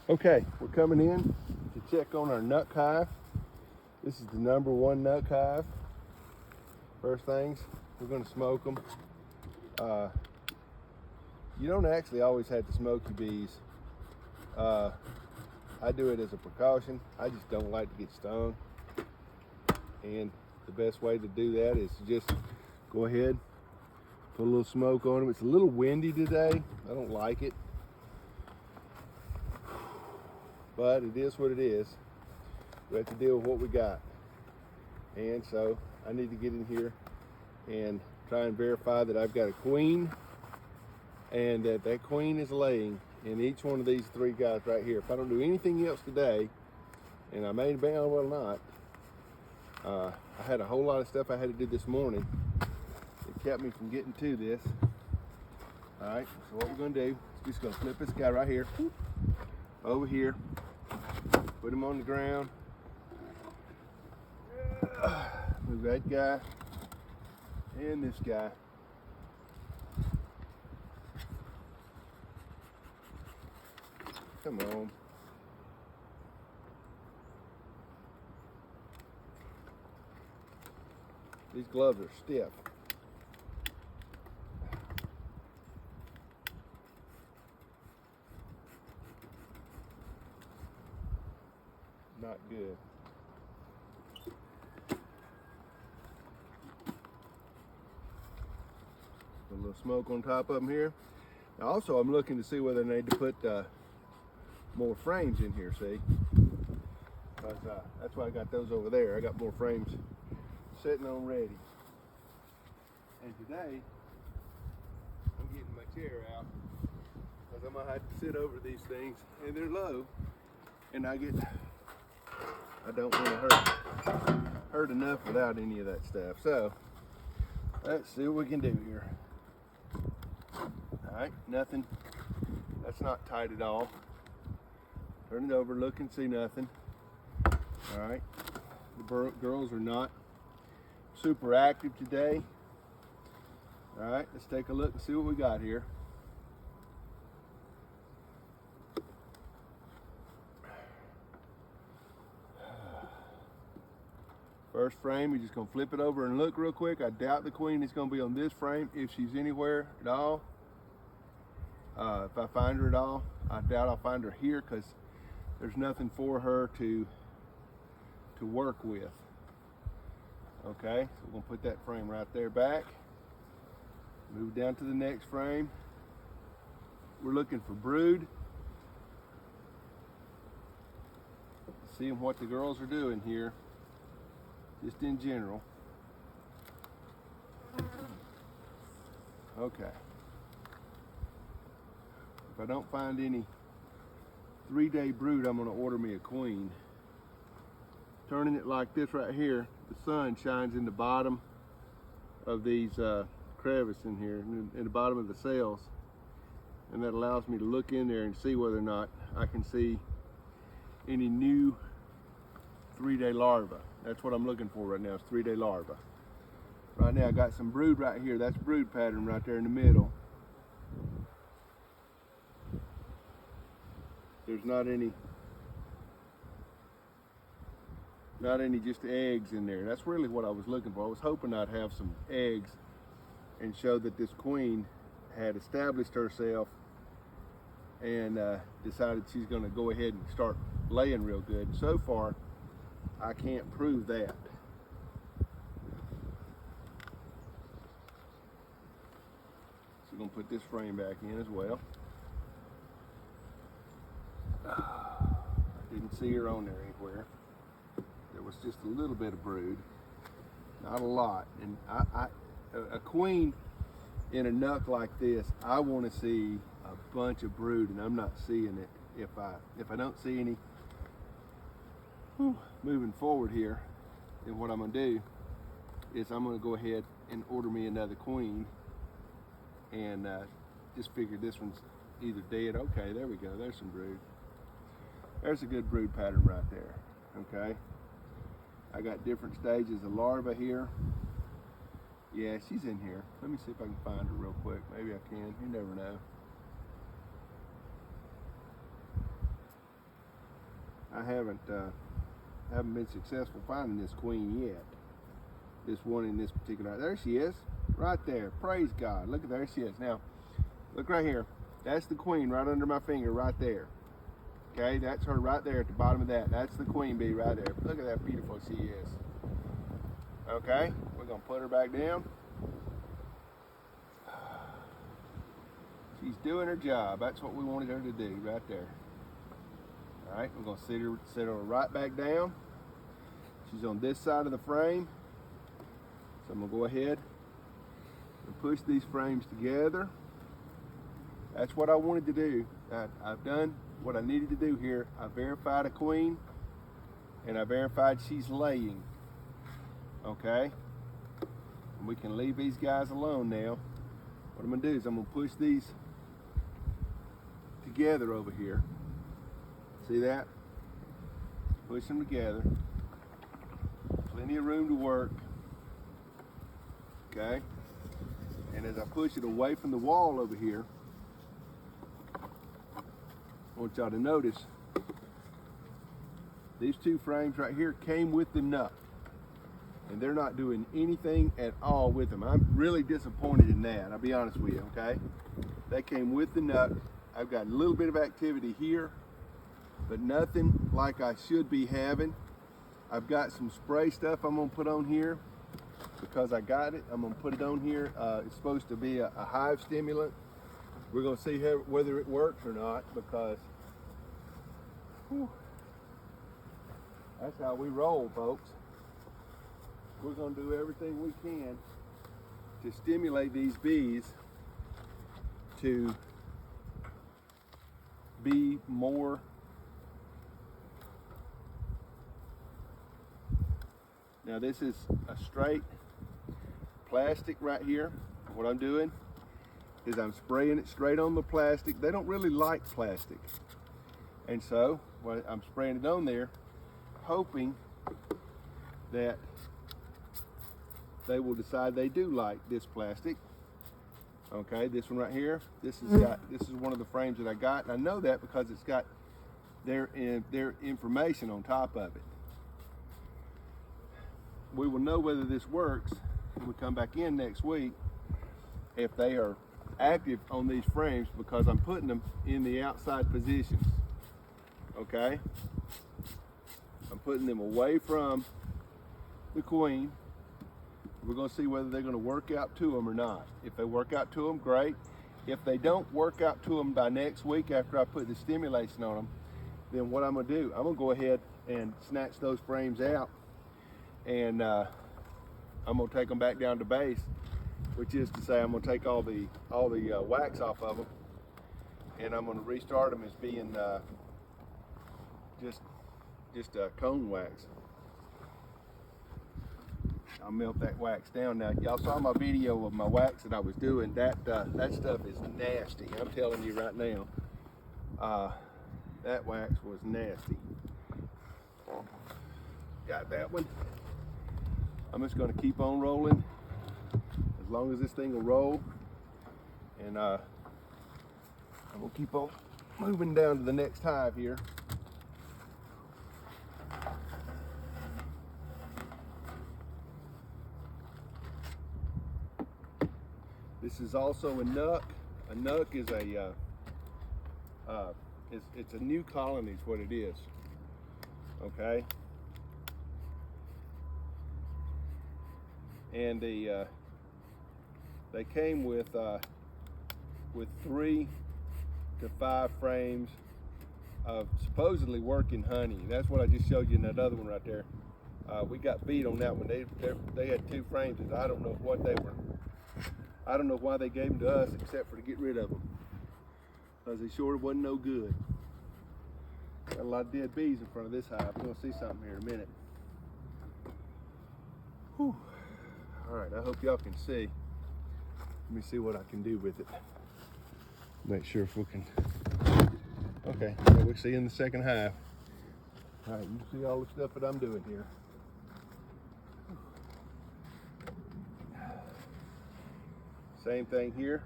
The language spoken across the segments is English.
Okay, we're coming in to check on our NUC hive. This is the #1 NUC hive. First things, we're going to smoke them. You don't actually always have to smoke your bees. I do it as a precaution. I just don't like to get stung. And the best way to do that is to just go ahead, put a little smoke on them. It's a little windy today. I don't like it. But it is what it is. We have to deal with what we got. And so I need to get in here and try and verify that I've got a queen and that queen is laying in each one of these 3 guys right here. If I don't do anything else today, and I may very well not, I had a whole lot of stuff I had to do this morning that kept me from getting to this. All right, so what we're gonna do is just gonna flip this guy right here over here, put him on the ground, move that guy and this guy. Come on. These gloves are stiff. Not good. A little smoke on top of them here. Now also, I'm looking to see whether I need to put more frames in here, see? Because that's why I got those over there. I got more frames sitting on ready. And today, I'm getting my chair out because I'm gonna have to sit over these things, and they're low, and I don't want to hurt enough without any of that stuff. So let's see what we can do here. All right, nothing. That's not tight at all. Turn it over, look and see nothing. All right, the girls are not super active today. All right, let's take a look and see what we got here. First frame, you're just gonna flip it over and look real quick. I doubt the queen is gonna be on this frame if she's anywhere at all. If I find her at all, I doubt I'll find her here because there's nothing for her to work with. Okay, so we're gonna put that frame right there back. Move down to the next frame. We're looking for brood. Seeing what the girls are doing here, just in general. Okay. If I don't find any 3-day brood, I'm gonna order me a queen. Turning it like this right here, the sun shines in the bottom of these crevices in here, in the bottom of the cells, and that allows me to look in there and see whether or not I can see any new 3-day larvae. That's what I'm looking for right now, is 3-day larvae. Right now I got some brood right here. That's brood pattern right there in the middle. There's not any just eggs in there. That's really what I was looking for. I was hoping I'd have some eggs and show that this queen had established herself and decided she's going to go ahead and start laying real good. So far, I can't prove that. So I'm going to put this frame back in as well. I didn't see her on there anywhere. There was just a little bit of brood, not a lot. And a queen in a NUC like this, I want to see a bunch of brood, and I'm not seeing it. If I don't see any moving forward here, then what I'm going to do is I'm going to go ahead and order me another queen, and just figure this one's either dead. Okay, there we go. There's some brood. There's a good brood pattern right there. Okay. I got different stages of larvae here. Yeah, she's in here. Let me see if I can find her real quick. Maybe I can. You never know. I haven't been successful finding this queen yet. This one in this particular, there she is, right there. Praise God. Look at there she is. Now, look right here. That's the queen right under my finger right there. Okay, that's her right there at the bottom of that. That's the queen bee right there. Look at that beautiful she is. Okay, we're gonna put her back down. She's doing her job. That's what we wanted her to do right there. All right, we're gonna set her right back down. She's on this side of the frame. So I'm gonna go ahead and push these frames together. That's what I wanted to do. I've done what I needed to do here. I verified a queen and I verified she's laying. Okay? And we can leave these guys alone now. What I'm gonna do is I'm gonna push these together over here. See that? Push them together. Plenty of room to work. Okay? And as I push it away from the wall over here, I want y'all to notice these two frames right here came with the nut, and they're not doing anything at all with them. I'm really disappointed in that, I'll be honest with you, okay? They came with the nut. I've got a little bit of activity here, but nothing like I should be having. I've got some spray stuff I'm gonna put on here because I got it. I'm gonna put it on here. It's supposed to be a hive stimulant. We're gonna see whether it works or not, because whew, that's how we roll, folks. We're gonna do everything we can to stimulate these bees to be more now. This is a straight plastic right here. What I'm doing is I'm spraying it straight on the plastic. They don't really like plastic, and so I'm spraying it on there, hoping that they will decide they do like this plastic. Okay, this one right here, this is one of the frames that I got, and I know that because it's got their information on top of it. We will know whether this works when we come back in next week, if they are active on these frames, because I'm putting them in the outside positions. Okay, I'm putting them away from the queen. We're going to see whether they're going to work out to them or not. If they work out to them, great. If they don't work out to them by next week after I put the stimulation on them, then what I'm going to do, I'm going to go ahead and snatch those frames out, and I'm going to take them back down to base, which is to say I'm going to take all the wax off of them, and I'm going to restart them as being just cone wax. I'll melt that wax down. Now, y'all saw my video of my wax that I was doing. That stuff is nasty. I'm telling you right now. That wax was nasty. Got that one. I'm just going to keep on rolling as long as this thing will roll, and I'm going to keep on moving down to the next hive here. This is also a NUC. A NUC is it's a new colony is what it is. Okay. And they came with 3 to 5 frames of supposedly working honey. That's what I just showed you in that other one right there. We got beat on that one. They had 2 frames, and I don't know what they were. I don't know why they gave them to us except for to get rid of them, because they sure wasn't no good. Got a lot of dead bees in front of this hive. We're going to see something here in a minute. Whew. All right, I hope y'all can see. Let me see what I can do with it. Make sure if we can. Okay, so we'll see in the second hive. All right, you see all the stuff that I'm doing here. Same thing here.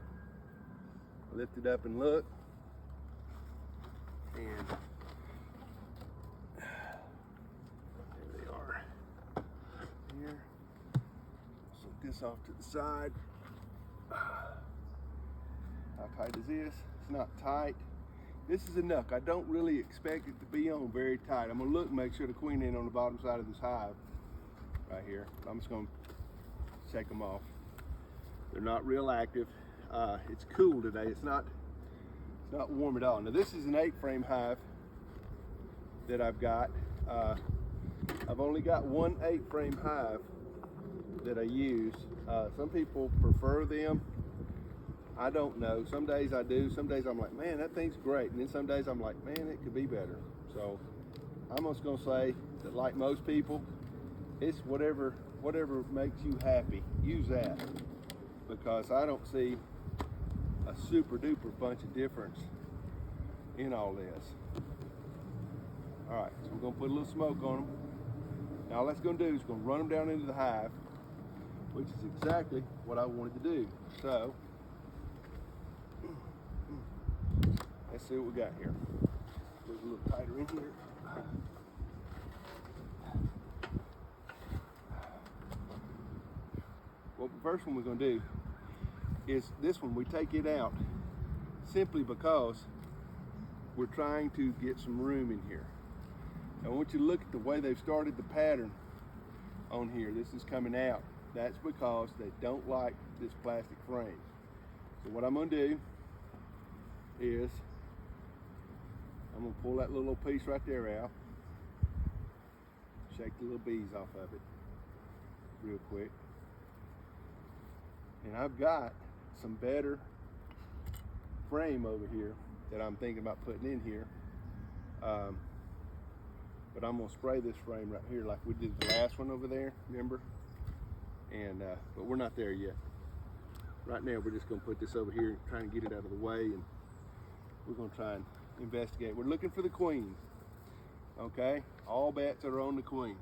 Lift it up and look. And this off to the side. How tight is this? It's not tight. This is a NUC. I don't really expect it to be on very tight. I'm gonna look and make sure the queen ain't on the bottom side of this hive right here. I'm just gonna check them off. They're not real active. It's cool today. It's not warm at all. Now this is an 8-frame hive that I've got. I've only got one 8-frame hive that I use. Some people prefer them. I don't know. Some days I do. Some days I'm like, man, that thing's great. And then some days I'm like, man, it could be better. So I'm just gonna say that, like most people, it's whatever makes you happy. Use that, because I don't see a super duper bunch of difference in all this. All right, so we're gonna put a little smoke on them. Now all that's gonna do is gonna run them down into the hive, which is exactly what I wanted to do. So let's see what we got here. Put a little tighter in here. Well, the first one we're gonna do is this one. We take it out simply because we're trying to get some room in here. I want you to look at the way they've started the pattern on here. This is coming out. That's because they don't like this plastic frame. So what I'm gonna do is I'm gonna pull that little piece right there out, shake the little bees off of it real quick. And I've got some better frame over here that I'm thinking about putting in here. But I'm gonna spray this frame right here like we did the last one over there, remember? And but we're not there yet. Right now we're just gonna put this over here and try and get it out of the way, and we're gonna try and investigate. We're looking for the queen, okay? All bets are on the queen.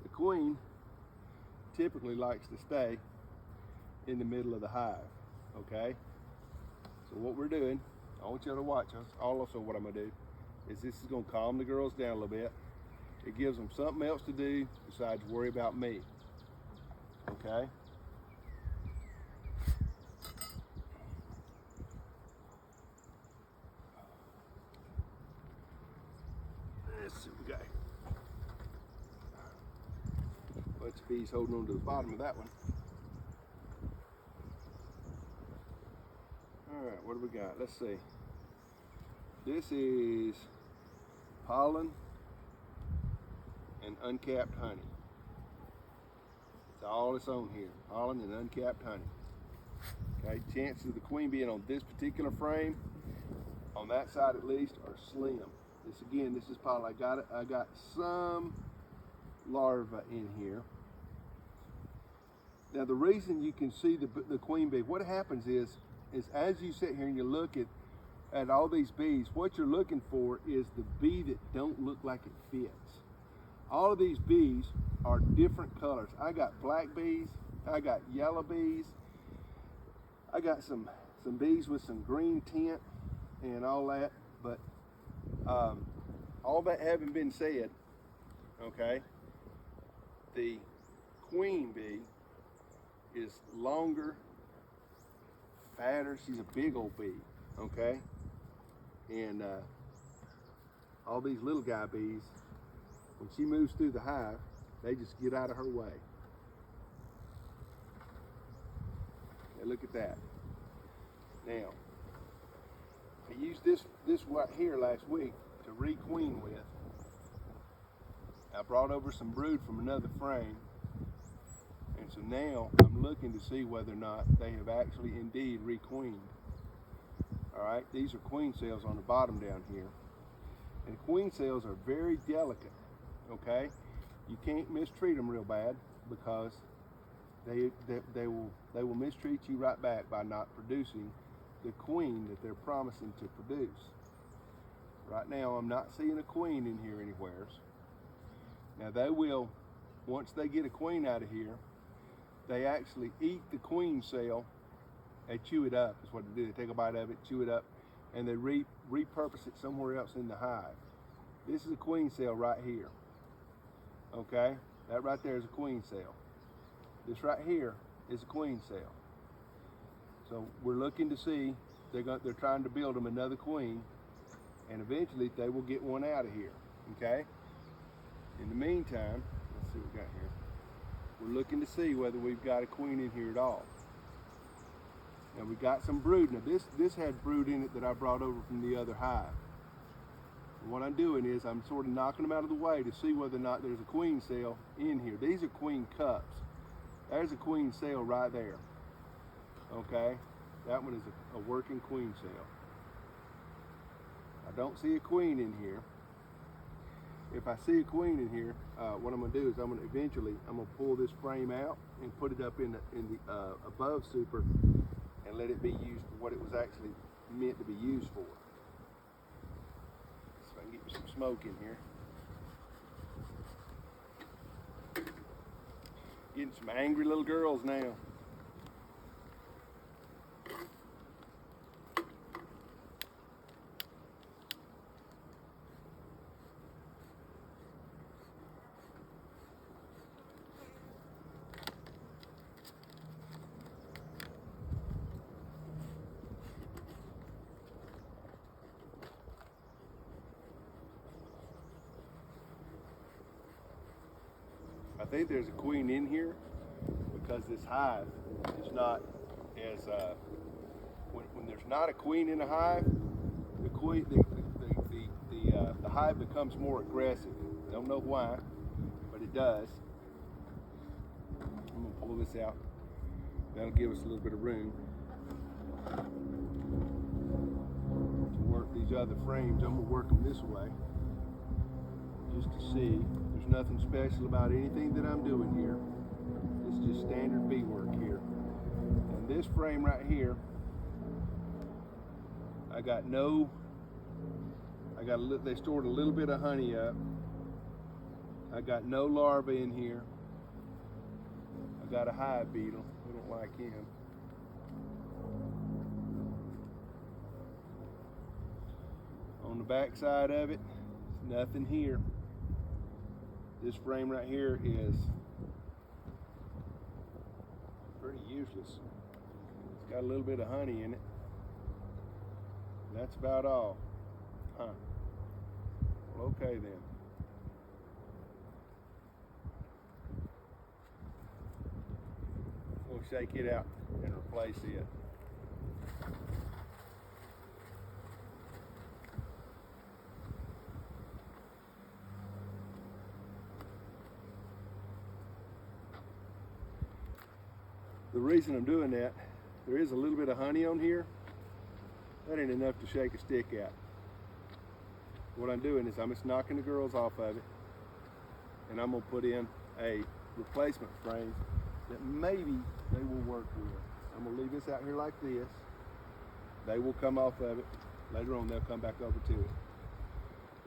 The queen typically likes to stay in the middle of the hive, okay? So what we're doing, I want y'all to watch us. Also what I'm gonna do is this is gonna calm the girls down a little bit. It gives them something else to do besides worry about me, okay? Let's see what we got here. Bunch of bees holding on to the bottom of that one. All right, what do we got? Let's see. This is pollen and uncapped honey. It's all that's on here, pollen and uncapped honey. Okay, chances of the queen being on this particular frame, on that side at least, are slim. This again, this is pollen. I got some larvae in here. Now the reason you can see the queen bee, what happens is as you sit here and you look at all these bees, what you're looking for is the bee that don't look like it fits. All of these bees are different colors. I got black bees, I got yellow bees, I got some bees with some green tint and all that, but all that having been said, okay, the queen bee is longer, fatter. She's a big old bee, okay? And all these little guy bees, when she moves through the hive, they just get out of her way. Now look at that. Now, I used this right here last week to re-queen with. I brought over some brood from another frame, and so now I'm looking to see whether or not they have actually indeed re-queened. All right, these are queen cells on the bottom down here, and queen cells are very delicate. Okay, you can't mistreat them real bad, because they will mistreat you right back by not producing the queen that they're promising to produce. Right now I'm not seeing a queen in here anywhere. Now they will, once they get a queen out of here, they actually eat the queen cell. They chew it up, is what they do. They take a bite of it, chew it up, and they repurpose it somewhere else in the hive. This is a queen cell right here. Okay, that right there is a queen cell. This right here is a queen cell. So we're looking to see, they're trying to build them another queen, and eventually they will get one out of here, okay? In the meantime, let's see what we got here. We're looking to see whether we've got a queen in here at all. Now we got some brood. Now this had brood in it that I brought over from the other hive. And what I'm doing is I'm sort of knocking them out of the way to see whether or not there's a queen cell in here. These are queen cups. There's a queen cell right there. Okay, that one is a working queen cell. I don't see a queen in here. If I see a queen in here, what I'm going to do is I'm going to pull this frame out and put it up in the above super and let it be used for what it was actually meant to be used for. So I can get some smoke in here. Getting some angry little girls now. I think there's a queen in here because this hive is not as when there's not a queen in a hive, the hive becomes more aggressive. Don't know why, but it does. I'm gonna pull this out. That'll give us a little bit of room to work these other frames. I'm gonna work them this way just to see. There's nothing special about anything that I'm doing here. It's just standard bee work here. And this frame right here, they stored a little bit of honey up. I got no larvae in here. I got a hive beetle. We don't like him. On the back side of it, there's nothing here. This frame right here is pretty useless. It's got a little bit of honey in it. That's about all. Huh. Well, okay then. We'll shake it out and replace it. The reason I'm doing that, there is a little bit of honey on here. That ain't enough to shake a stick at. What I'm doing is I'm just knocking the girls off of it, and I'm gonna put in a replacement frame that maybe they will work with. I'm gonna leave this out here like this. They will come off of it. Later on, they'll come back over to it.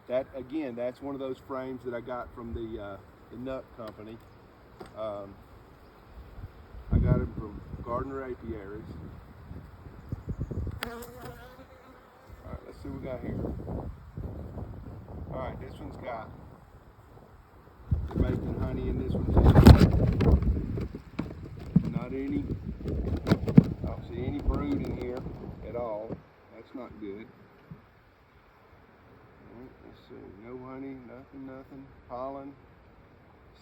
That, again, that's one of those frames that I got from the NUC company. I got them from Gardner Apiaries. Alright, let's see what we got here. Alright, this one's got, they're making honey in this one too. Not any, I don't see any brood in here at all. That's not good. Alright, let's see, no honey, nothing. Pollen,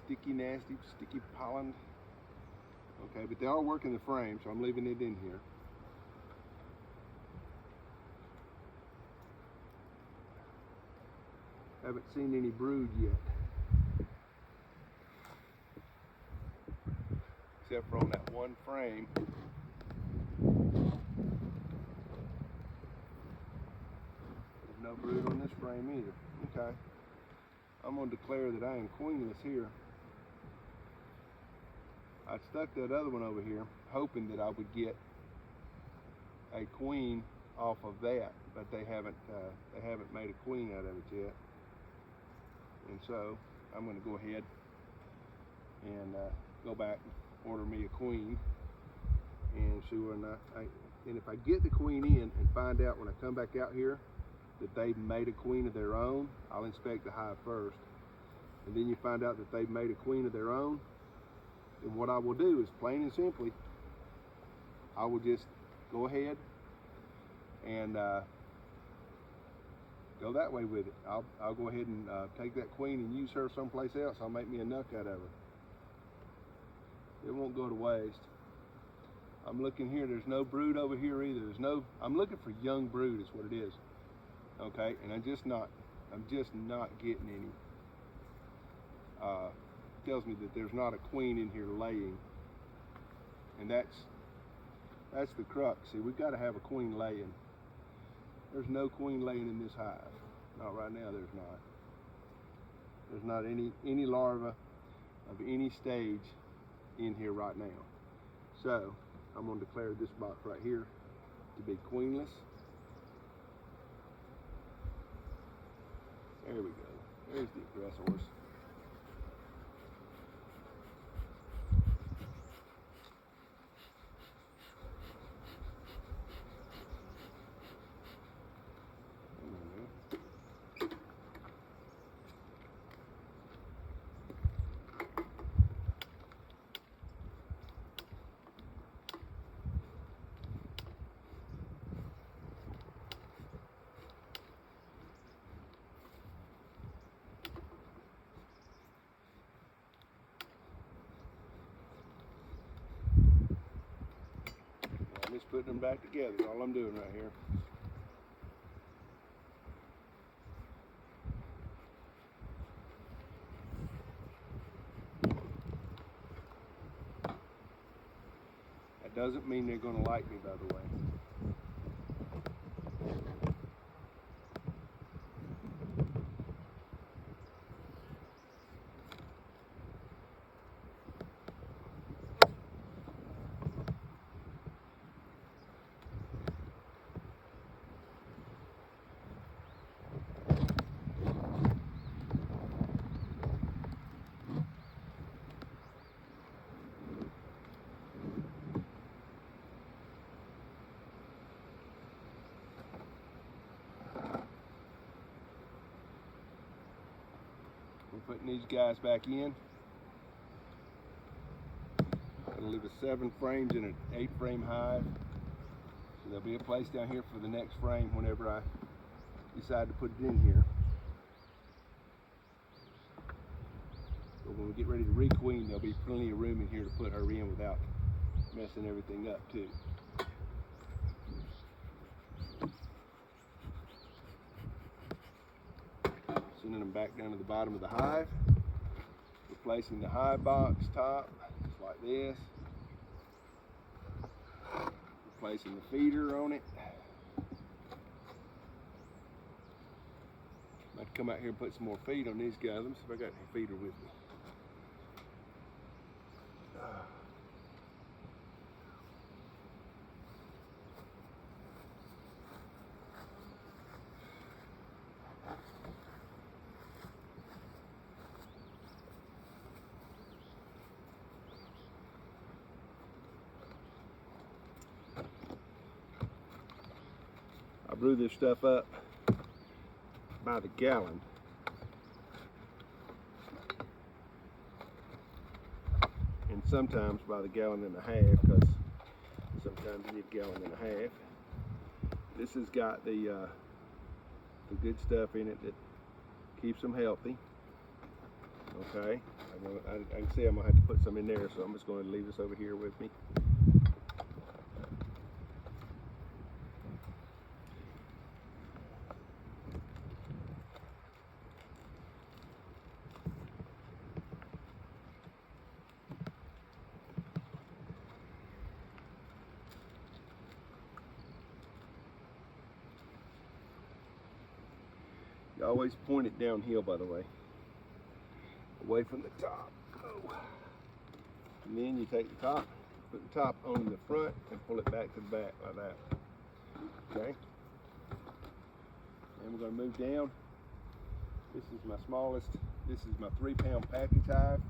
sticky, nasty, sticky pollen. Okay, but they are working the frame, so I'm leaving it in here. Haven't seen any brood yet. Except for on that one frame. There's no brood on this frame either. Okay. I'm going to declare that I am queenless here. I stuck that other one over here, hoping that I would get a queen off of that, but they haven't made a queen out of it yet. And so I'm going to go ahead and go back and order me a queen and see whether or not and if I get the queen in and find out when I come back out here that they've made a queen of their own, I'll inspect the hive first. And then you find out that they've made a queen of their own, then what I will do is, plain and simply, I will just go ahead and go that way with it. I'll go ahead and take that queen and use her someplace else. I'll make me a NUC out of her. It won't go to waste. I'm looking here, there's no brood over here either. I'm looking for young brood is what it is. Okay, and I'm just not getting any. Tells me that there's not a queen in here laying. And that's the crux. See, we've got to have a queen laying. There's no queen laying in this hive. Not right now, there's not. There's not any larva of any stage in here right now. So I'm going to declare this box right here to be queenless. There we go. There's the aggressors. Just putting them back together is all I'm doing right here. That doesn't mean they're going to like me, by the way. We're putting these guys back in. I'm going to leave us 7 frames in an 8-frame hive. So there'll be a place down here for the next frame whenever I decide to put it in here. But when we get ready to requeen, there'll be plenty of room in here to put her in without messing everything up too. Sending them back down to the bottom of the hive, replacing the hive box top, just like this, replacing the feeder on it. I might come out here and put some more feed on these guys. Let me see if I got any feeder with me. I brew this stuff up by the gallon. And sometimes by the gallon and a half, because sometimes you need a gallon and a half. This has got the good stuff in it that keeps them healthy. Okay, I can see I'm gonna have to put some in there, so I'm just going to leave this over here with me. You always point it downhill, by the way, away from the top. Oh. And then you take the top, put the top on the front, and pull it back to the back like that. Okay. And we're going to move down. This is my smallest. This is my 3-pound package hive.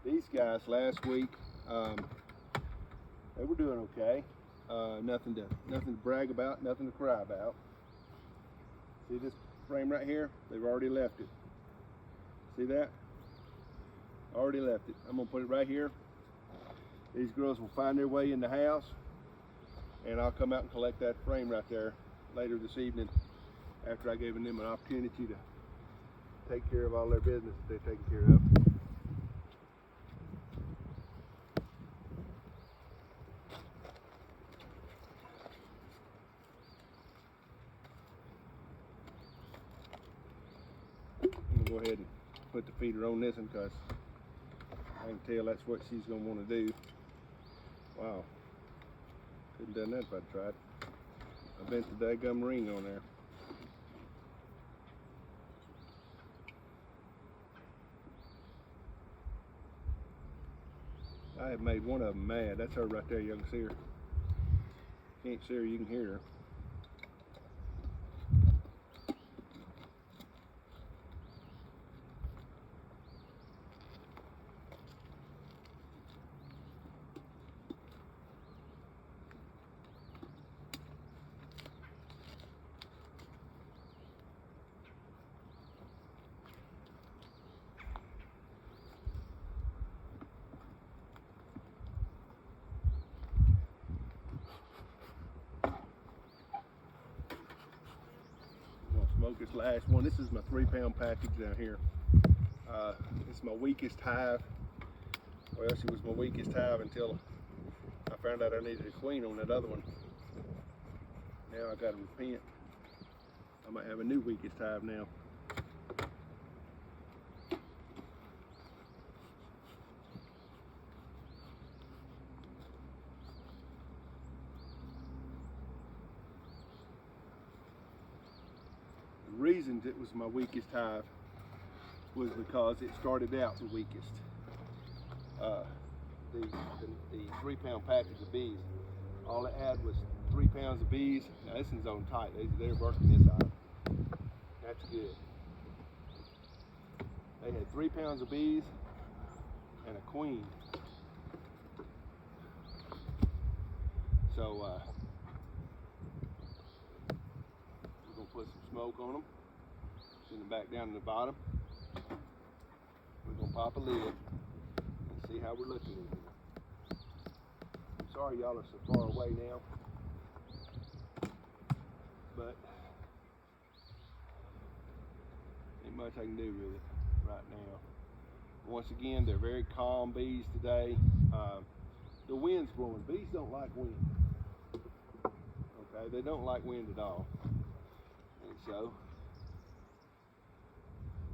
These guys last week, they were doing okay. Nothing to brag about, nothing to cry about. See this frame right here? They've already left it. See that? Already left it. I'm gonna put it right here these girls will find their way in the house, and I'll come out and collect that frame right there later this evening after I've given them an opportunity to take care of all their business that they're taking care of. I'm gonna go ahead and put the feeder on this one because I can tell that's what she's gonna want to do. Wow, couldn't done that if I'd tried. I bent the daggum ring on there. I have made one of them mad. That's her right there. You can see her. Can't see her, you can hear her. Smoke this last one. This is my 3-pound package down here. It's my weakest hive. Well, she was my weakest hive until I found out I needed a queen on that other one. Now I gotta repent. I might have a new weakest hive now. The reasons it was my weakest hive was because it started out the weakest. The 3-pound package of bees, all it had was 3 pounds of bees. Now this one's on tight. They're working this hive. That's good. They had 3 pounds of bees and a queen. So we're gonna put some smoke on them. Send them back down to the bottom. We're gonna pop a lid and see how we're looking in here. I'm sorry y'all are so far away now, but ain't much I can do with it right now. Once again, they're very calm bees today. The wind's blowing. Bees don't like wind. Okay, they don't like wind at all, and so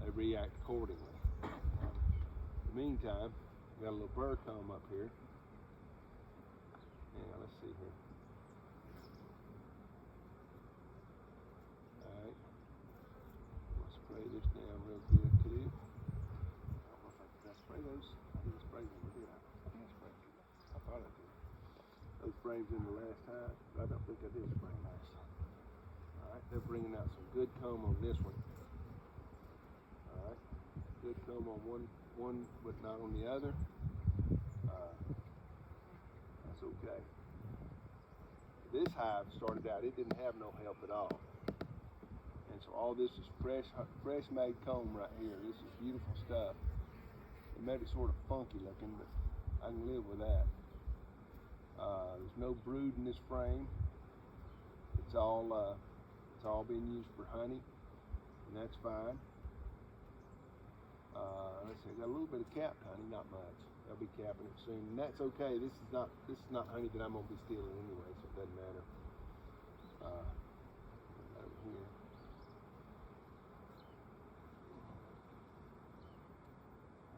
they react accordingly. In the meantime, we got a little burr comb up here. Yeah, let's see here. Alright. I'll spray this down real good too. I don't know if did I spray those? I didn't spray them, or did I? I didn't spray them. I thought I did. Those frames in the last time, but I don't think I did spray them last time. Alright, they're bringing out some good comb on this one. Alright, good comb on one, but not on the other. That's okay. This hive started out, it didn't have no help at all. And so all this is fresh made comb right here. This is beautiful stuff. It made it sort of funky looking, but I can live with that. There's no brood in this frame. It's all being used for honey, and that's fine. Let's see, I got a little bit of capped honey, not much. I'll be capping it soon, and that's okay. This is not honey that I'm gonna be stealing anyway, so it doesn't matter. Over here.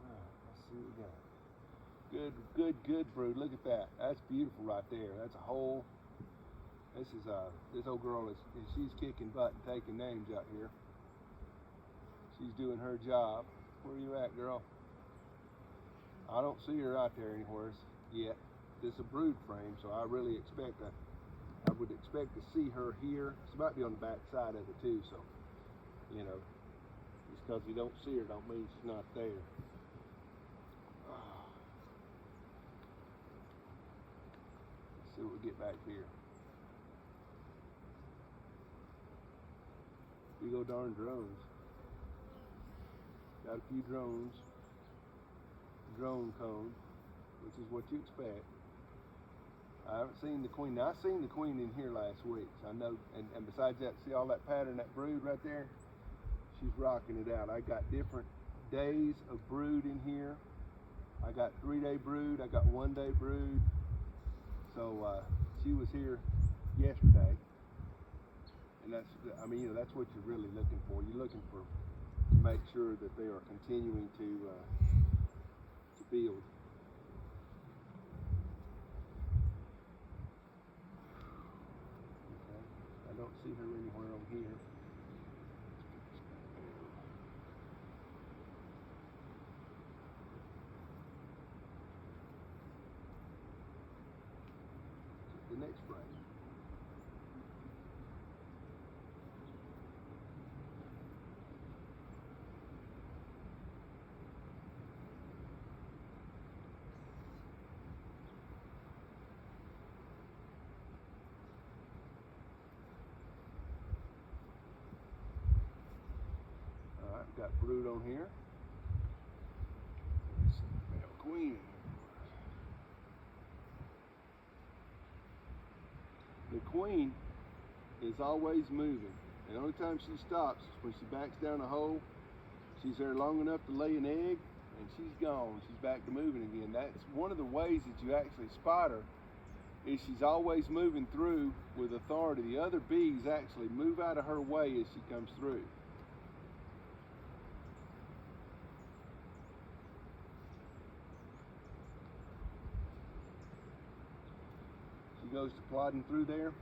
All right, let's see what we got. Good brood. Look at that. That's beautiful right there. That's a whole. This old girl is she's kicking butt and taking names out here. She's doing her job. Where are you at, girl? I don't see her out there anywhere yet. This is a brood frame, so I really I would expect to see her here. She might be on the back side of it too, so you know, just because you don't see her don't mean she's not there. Let's see what we get back here. Big old darn drones. Got a few drones. Drone cone. which is what you expect. I haven't seen the queen. Now, I seen the queen in here last week, so I know, and besides that, see all that pattern, that brood right there? She's rocking it out. I got different days of brood in here. I got 3-day brood, I got 1-day brood. So she was here yesterday. And that's, I mean, you know, that's what you're really looking for. You're looking for to make sure that they are continuing to build. Okay. I don't see her anywhere on here. The next frame. Alright, got brood on here. Let's see, we have a queen in here. The queen is always moving. The only time she stops is when she backs down a hole. She's there long enough to lay an egg, and she's gone. She's back to moving again. That's one of the ways that you actually spot her, is she's always moving through with authority. The other bees actually move out of her way as she comes through. She goes to plodding through there,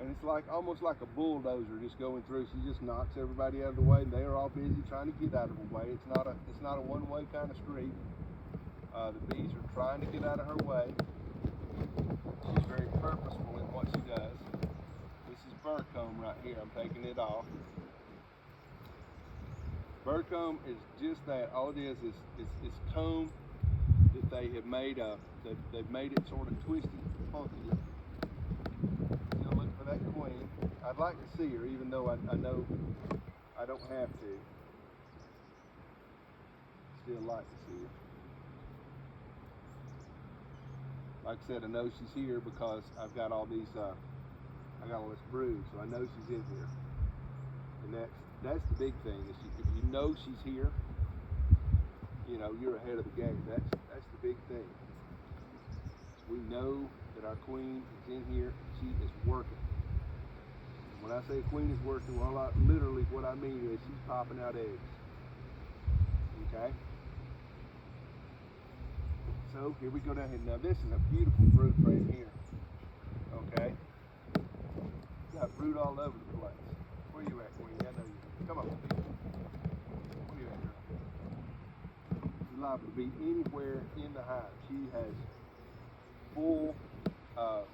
and it's like almost like a bulldozer just going through. She just knocks everybody out of the way, and they are all busy trying to get out of her way. It's not a one-way kind of street. The bees are trying to get out of her way. She's very purposeful in what she does. This is bird comb right here. I'm taking it off. Bird comb is just that. All it is comb that they have made up. They've made it sort of twisted, funky. Still looking for that queen. I'd like to see her, even though I know I don't have to. Still like to see her. Like I said, I know she's here because I've got all these, I got all this brood, so I know she's in here. And that's the big thing. Is if you know she's here, you know you're ahead of the game. That's the big thing. We know that our queen is in here. She is working. When I say queen is working, well, literally what I mean is she's popping out eggs. Okay? So here we go down here. Now this is a beautiful brood frame here. Okay? Got brood all over the place. Where you at, queen? I know you. Come on. Where you at, girl? She's liable to be anywhere in the hive. She has full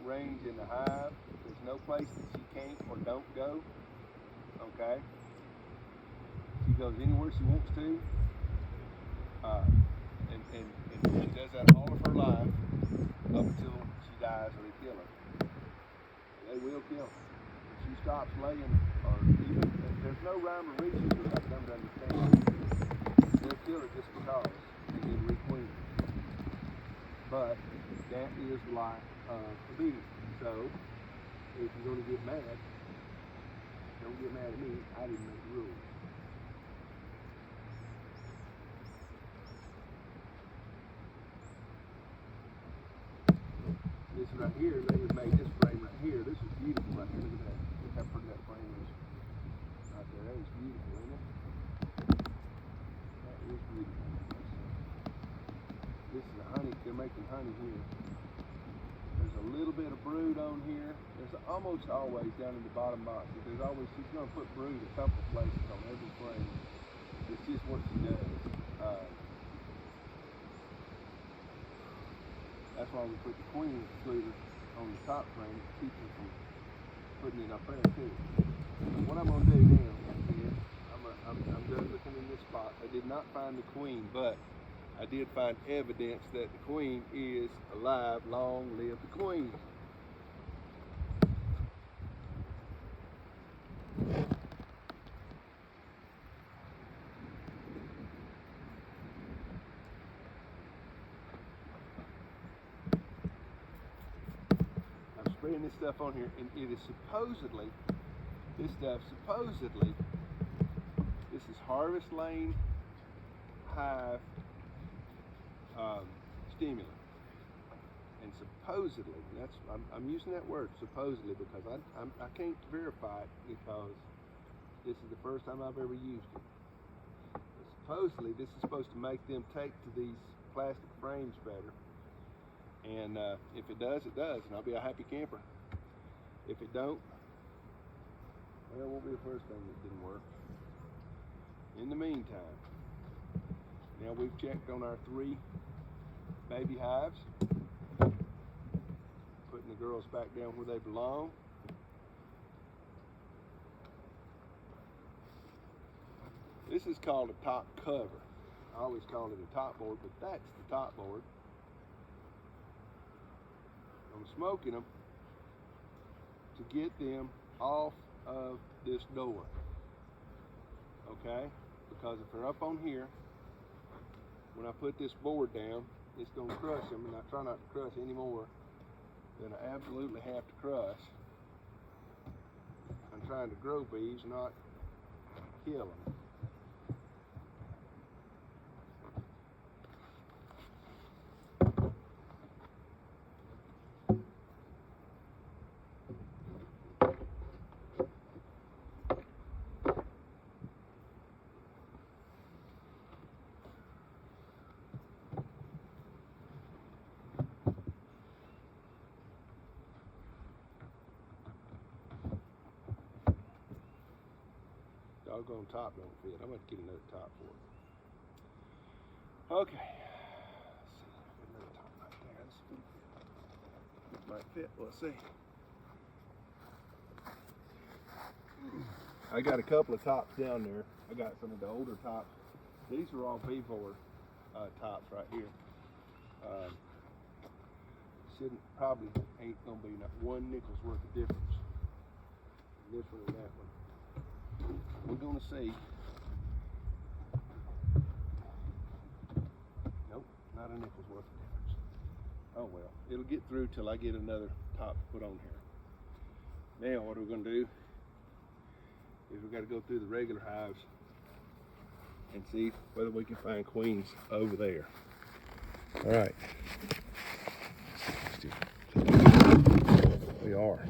range in the hive. There's no place that she can't or don't go. Okay? She goes anywhere she wants to. And she does that all of her life up until she dies or they kill her. They will kill her. If she stops laying, or even there's no rhyme or reason to it, I've come to understand. They'll kill her just because and then requeen her. But that is life of a bee. So if you're going to get mad, don't get mad at me. I didn't make the rules. This right here, they have made this frame right here. This is beautiful right here. Look at that. Look how pretty that frame is. Right there. That is beautiful, isn't it? That is beautiful. This is a honey. They're making honey here. There's a little bit of brood on here. There's almost always down in the bottom box. There's always, she's going to put brood a couple of places on every frame. It's just what she does. That's why we put the queen excluder on the top frame to keep her from putting it up there too. So what I'm going to do now is I'm done looking in this spot. I did not find the queen, but I did find evidence that the queen is alive. Long live the queen. hearing this stuff on here, and it is supposedly, this stuff, supposedly, this is Harvest Lane Hive stimulant. And supposedly, I'm using that word supposedly because I can't verify it because this is the first time I've ever used it. But supposedly, this is supposed to make them take to these plastic frames better. And if it does, it does, and I'll be a happy camper. If it don't, well, it won't be the first thing that didn't work. In the meantime, now we've checked on our 3 baby hives, putting the girls back down where they belong. This is called a top cover. I always call it a top board, but that's the top board. I'm smoking them to get them off of this door, okay? Because if they're up on here, when I put this board down, it's gonna crush them, and I try not to crush any more than I absolutely have to crush. I'm trying to grow bees, not kill them. Doggone top don't fit. I'm going to get another top for it. Okay. Let's see. Another top right there. This might fit. Let's see. I got a couple of tops down there. I got some of the older tops. These are all V4 tops right here. Probably ain't going to be not 1 nickel's worth of difference. This one and that one. We're going to see. Nope, not a nickel's worth of difference. Oh well, it'll get through till I get another top put on here. Now what we're going to do is we've got to go through the regular hives and see whether we can find queens over there. All right. We are.